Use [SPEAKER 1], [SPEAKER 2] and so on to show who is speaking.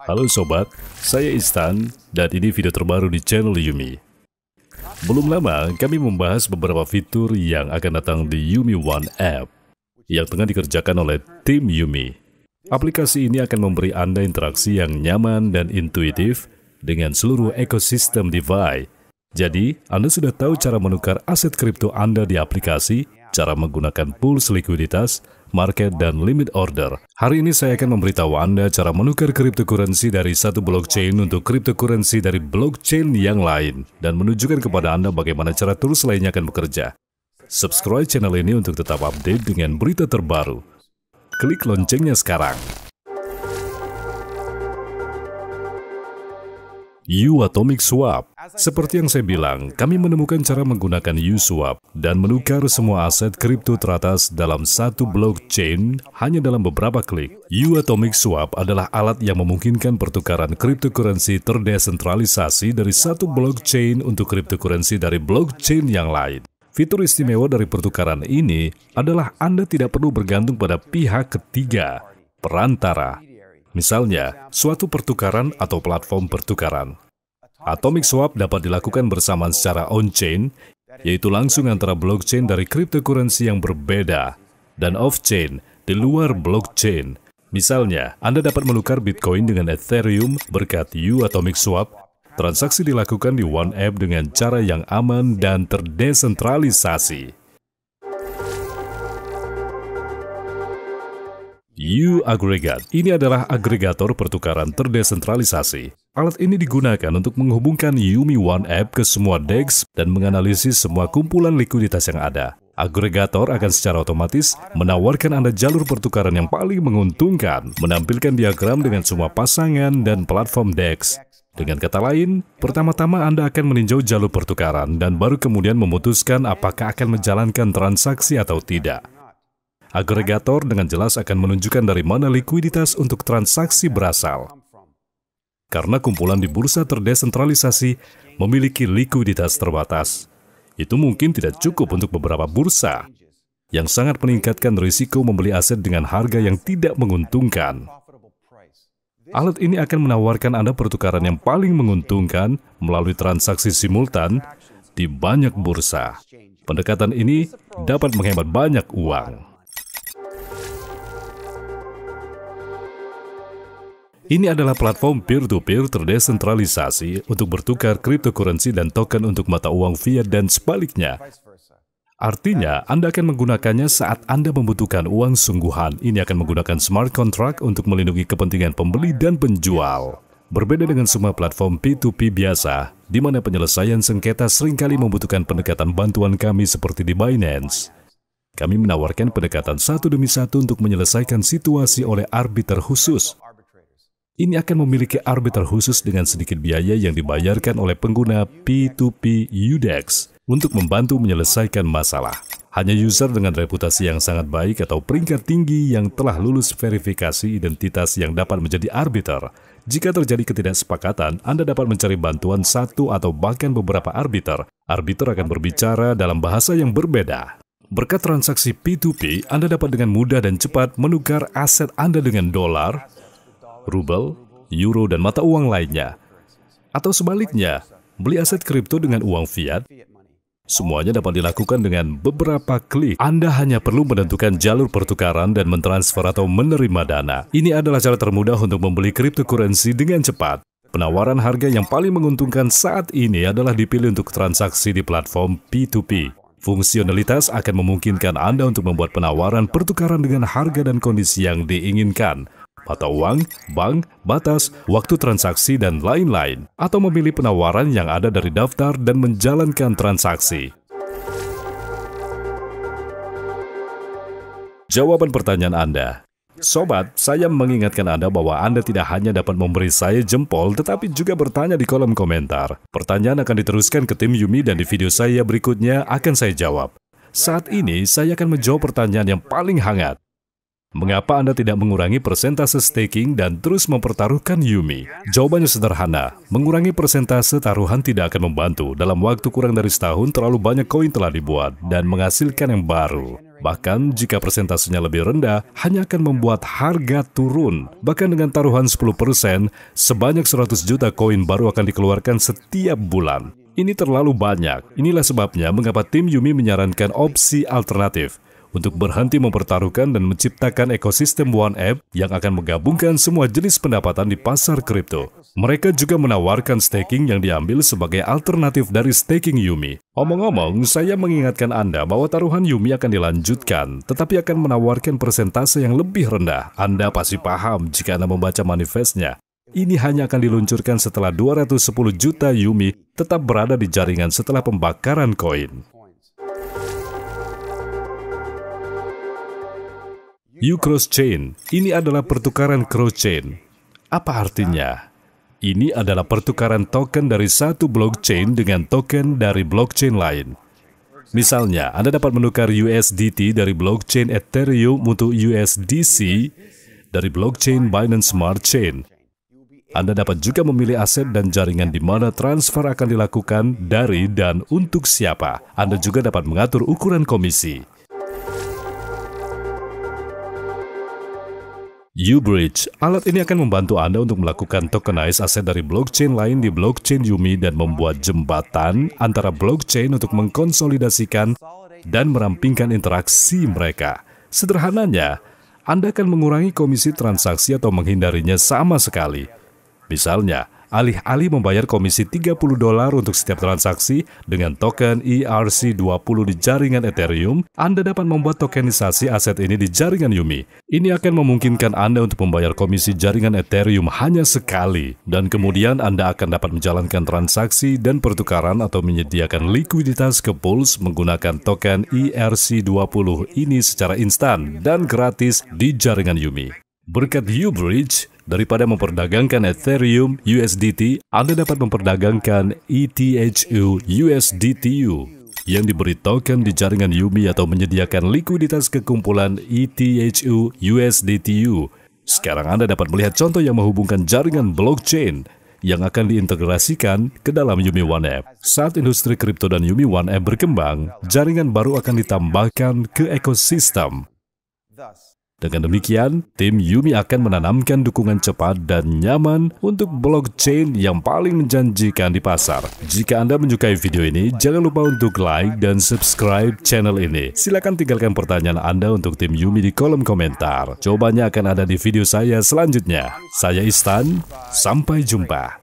[SPEAKER 1] Halo sobat, saya Istan dan ini video terbaru di channel Yumi. Belum lama kami membahas beberapa fitur yang akan datang di Yumi One App yang tengah dikerjakan oleh tim Yumi. Aplikasi ini akan memberi Anda interaksi yang nyaman dan intuitif dengan seluruh ekosistem DeFi. Jadi, Anda sudah tahu cara menukar aset kripto Anda di aplikasi, cara menggunakan pools likuiditas, market, dan limit order. Hari ini saya akan memberitahu Anda cara menukar cryptocurrency dari satu blockchain untuk cryptocurrency dari blockchain yang lain, dan menunjukkan kepada Anda bagaimana cara tools lainnya akan bekerja. Subscribe channel ini untuk tetap update dengan berita terbaru. Klik loncengnya sekarang. Atomic Swap. Seperti yang saya bilang, kami menemukan cara menggunakan Swap dan menukar semua aset kripto teratas dalam satu blockchain hanya dalam beberapa klik. Atomic Swap adalah alat yang memungkinkan pertukaran cryptocurrency terdesentralisasi dari satu blockchain untuk cryptocurrency dari blockchain yang lain. Fitur istimewa dari pertukaran ini adalah Anda tidak perlu bergantung pada pihak ketiga, perantara. Misalnya, suatu pertukaran atau platform pertukaran. Atomic Swap dapat dilakukan bersamaan secara on-chain, yaitu langsung antara blockchain dari cryptocurrency yang berbeda, dan off-chain, di luar blockchain. Misalnya, Anda dapat menukar Bitcoin dengan Ethereum berkat Atomic Swap. Transaksi dilakukan di One App dengan cara yang aman dan terdesentralisasi. Aggregate. Ini adalah agregator pertukaran terdesentralisasi. Alat ini digunakan untuk menghubungkan Yumi One App ke semua DEX dan menganalisis semua kumpulan likuiditas yang ada. Agregator akan secara otomatis menawarkan Anda jalur pertukaran yang paling menguntungkan, menampilkan diagram dengan semua pasangan dan platform DEX. Dengan kata lain, pertama-tama Anda akan meninjau jalur pertukaran dan baru kemudian memutuskan apakah akan menjalankan transaksi atau tidak. Agregator dengan jelas akan menunjukkan dari mana likuiditas untuk transaksi berasal. Karena kumpulan di bursa terdesentralisasi memiliki likuiditas terbatas, itu mungkin tidak cukup untuk beberapa bursa, yang sangat meningkatkan risiko membeli aset dengan harga yang tidak menguntungkan. Alat ini akan menawarkan Anda pertukaran yang paling menguntungkan melalui transaksi simultan di banyak bursa. Pendekatan ini dapat menghemat banyak uang. Ini adalah platform peer-to-peer terdesentralisasi untuk bertukar cryptocurrency dan token untuk mata uang fiat dan sebaliknya. Artinya, Anda akan menggunakannya saat Anda membutuhkan uang sungguhan. Ini akan menggunakan smart contract untuk melindungi kepentingan pembeli dan penjual. Berbeda dengan semua platform P2P biasa, di mana penyelesaian sengketa seringkali membutuhkan pendekatan bantuan kami seperti di Binance. Kami menawarkan pendekatan satu demi satu untuk menyelesaikan situasi oleh arbiter khusus. Ini akan memiliki arbiter khusus dengan sedikit biaya yang dibayarkan oleh pengguna P2P UDEX untuk membantu menyelesaikan masalah. Hanya user dengan reputasi yang sangat baik atau peringkat tinggi yang telah lulus verifikasi identitas yang dapat menjadi arbiter. Jika terjadi ketidaksepakatan, Anda dapat mencari bantuan satu atau bahkan beberapa arbiter. Arbiter akan berbicara dalam bahasa yang berbeda. Berkat transaksi P2P, Anda dapat dengan mudah dan cepat menukar aset Anda dengan dolar, rubel, euro, dan mata uang lainnya. Atau sebaliknya, beli aset kripto dengan uang fiat. Semuanya dapat dilakukan dengan beberapa klik. Anda hanya perlu menentukan jalur pertukaran dan mentransfer atau menerima dana. Ini adalah cara termudah untuk membeli cryptocurrency dengan cepat. Penawaran harga yang paling menguntungkan saat ini adalah dipilih untuk transaksi di platform P2P. Fungsionalitas akan memungkinkan Anda untuk membuat penawaran pertukaran dengan harga dan kondisi yang diinginkan. Mata uang, bank, batas, waktu transaksi, dan lain-lain. Atau memilih penawaran yang ada dari daftar dan menjalankan transaksi. Jawaban pertanyaan Anda. Sobat, saya mengingatkan Anda bahwa Anda tidak hanya dapat memberi saya jempol, tetapi juga bertanya di kolom komentar. Pertanyaan akan diteruskan ke tim Yumi dan di video saya berikutnya akan saya jawab. Saat ini, saya akan menjawab pertanyaan yang paling hangat. Mengapa Anda tidak mengurangi persentase staking dan terus mempertaruhkan Yumi? Jawabannya sederhana, mengurangi persentase taruhan tidak akan membantu. Dalam waktu kurang dari setahun, terlalu banyak koin telah dibuat dan menghasilkan yang baru. Bahkan jika persentasenya lebih rendah, hanya akan membuat harga turun. Bahkan dengan taruhan 10%, sebanyak 100 juta koin baru akan dikeluarkan setiap bulan. Ini terlalu banyak. Inilah sebabnya mengapa tim Yumi menyarankan opsi alternatif untuk berhenti mempertaruhkan dan menciptakan ekosistem One App yang akan menggabungkan semua jenis pendapatan di pasar kripto. Mereka juga menawarkan staking yang diambil sebagai alternatif dari staking Yumi. Omong-omong, saya mengingatkan Anda bahwa taruhan Yumi akan dilanjutkan, tetapi akan menawarkan persentase yang lebih rendah. Anda pasti paham jika Anda membaca manifestnya. Ini hanya akan diluncurkan setelah 210 juta Yumi tetap berada di jaringan setelah pembakaran koin. U-Cross-Chain, ini adalah pertukaran cross-chain. Apa artinya? Ini adalah pertukaran token dari satu blockchain dengan token dari blockchain lain. Misalnya, Anda dapat menukar USDT dari blockchain Ethereum untuk USDC dari blockchain Binance Smart Chain. Anda dapat juga memilih aset dan jaringan di mana transfer akan dilakukan dari dan untuk siapa. Anda juga dapat mengatur ukuran komisi. U-Bridge, alat ini akan membantu Anda untuk melakukan tokenize aset dari blockchain lain di blockchain Yumi dan membuat jembatan antara blockchain untuk mengkonsolidasikan dan merampingkan interaksi mereka. Sederhananya, Anda akan mengurangi komisi transaksi atau menghindarinya sama sekali. Misalnya, alih-alih membayar komisi $30 untuk setiap transaksi dengan token ERC20 di jaringan Ethereum, Anda dapat membuat tokenisasi aset ini di jaringan Yumi. Ini akan memungkinkan Anda untuk membayar komisi jaringan Ethereum hanya sekali, dan kemudian Anda akan dapat menjalankan transaksi dan pertukaran atau menyediakan likuiditas ke pools menggunakan token ERC20 ini secara instan dan gratis di jaringan Yumi. Berkat U-Bridge, daripada memperdagangkan Ethereum USDT, Anda dapat memperdagangkan ETHU USDTU yang diberi token di jaringan Yumi atau menyediakan likuiditas ke kumpulan ETHU USDTU. Sekarang Anda dapat melihat contoh yang menghubungkan jaringan blockchain yang akan diintegrasikan ke dalam Yumi One App. Saat industri kripto dan Yumi One App berkembang, jaringan baru akan ditambahkan ke ekosistem. Dengan demikian, tim Yumi akan menanamkan dukungan cepat dan nyaman untuk blockchain yang paling menjanjikan di pasar. Jika Anda menyukai video ini, jangan lupa untuk like dan subscribe channel ini. Silakan tinggalkan pertanyaan Anda untuk tim Yumi di kolom komentar. Jawabannya akan ada di video saya selanjutnya. Saya Istan, sampai jumpa.